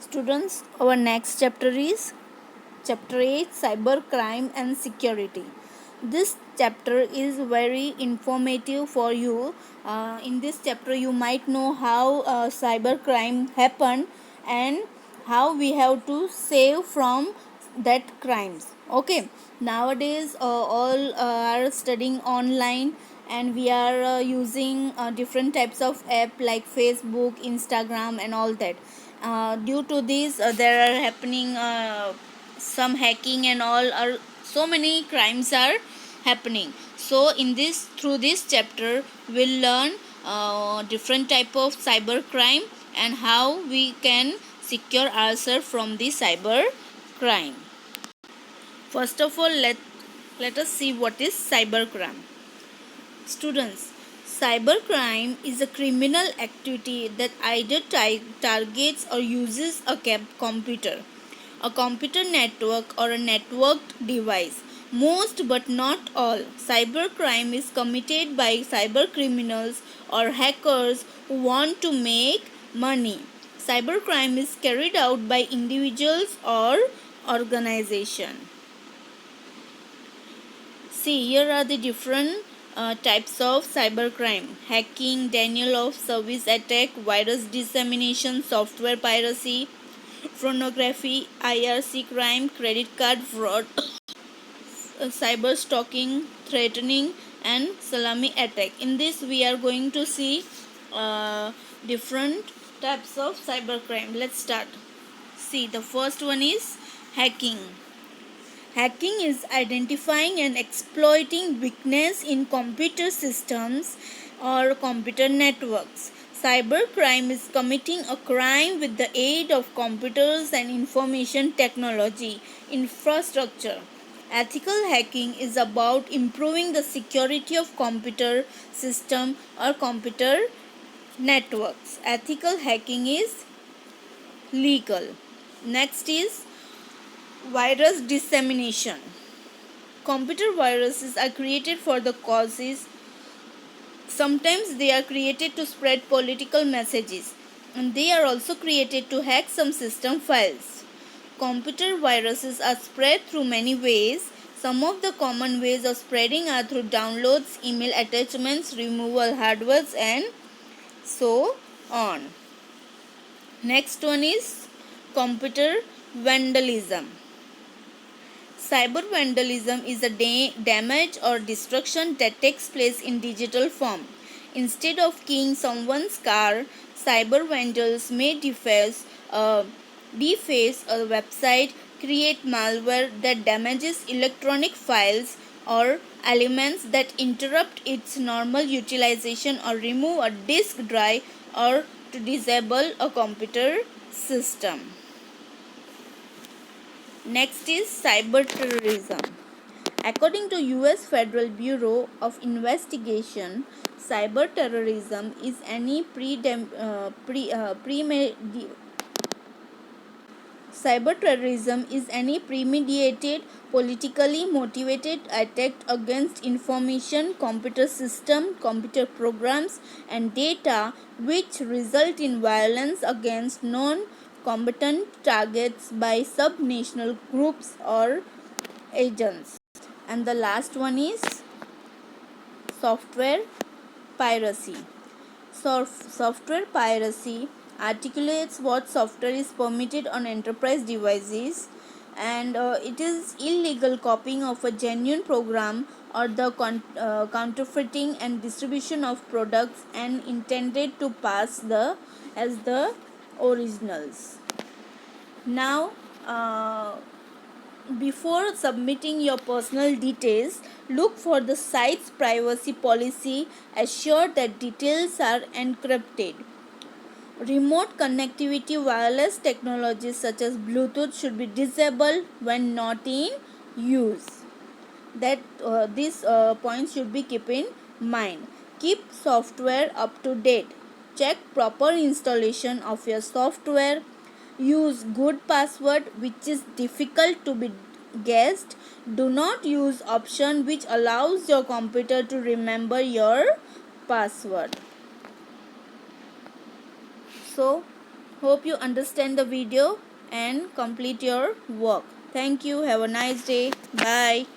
Students, our next chapter is Chapter 8, Cyber Crime and Security. This chapter is very informative for you. In this chapter, you might know how cyber crime happened and how we have to save from that crimes. Okay, nowadays all are studying online and we are using different types of app like Facebook, Instagram and all that. Due to this there are happening some hacking and all, are so many crimes are happening. So in this, through this chapter we'll learn different type of cyber crime and how we can secure ourselves from the cyber crime. First of all, let us see what is cybercrime. Students, cybercrime is a criminal activity that either targets or uses a computer network, or a networked device. Most but not all cybercrime is committed by cybercriminals or hackers who want to make money. Cybercrime is carried out by individuals or organizations. See, here are the different types of cybercrime: hacking, denial of service attack, virus dissemination, software piracy, pornography, IRC crime, credit card fraud, cyber stalking, threatening, and salami attack. In this, we are going to see different types of cybercrime. Let's start. See, the first one is hacking. Hacking is identifying and exploiting weakness in computer systems or computer networks. Cybercrime is committing a crime with the aid of computers and information technology infrastructure. Ethical hacking is about improving the security of computer system or computer networks. Ethical hacking is legal. Next is virus dissemination. Computer viruses are created for the causes. Sometimes they are created to spread political messages, and they are also created to hack some system files. Computer viruses are spread through many ways. Some of the common ways of spreading are through downloads, email attachments, removal hardware, and so on. Next one is computer vandalism. Cyber vandalism is a damage or destruction that takes place in digital form. Instead of keying someone's car, cyber vandals may deface a website, create malware that damages electronic files or elements that interrupt its normal utilization, or remove a disk drive, or to disable a computer system. Next is cyber terrorism. According to US Federal Bureau of Investigation, cyber terrorism is any premeditated, politically motivated attack against information, computer system, computer programs, and data which result in violence against non-combatant targets by subnational groups or agents. And the last one is software piracy. Software piracy articulates what software is permitted on enterprise devices, and it is illegal copying of a genuine program, or the counterfeiting and distribution of products and intended to pass as the originals. Now, before submitting your personal details, look for the site's privacy policy. Assure that details are encrypted. Remote connectivity wireless technologies such as Bluetooth should be disabled when not in use. These points should be kept in mind. Keep software up to date. Check proper installation of your software. Use good password which is difficult to be guessed. Do not use option which allows your computer to remember your password. So Hope you understand the video and complete your work. Thank you. Have a nice day. Bye.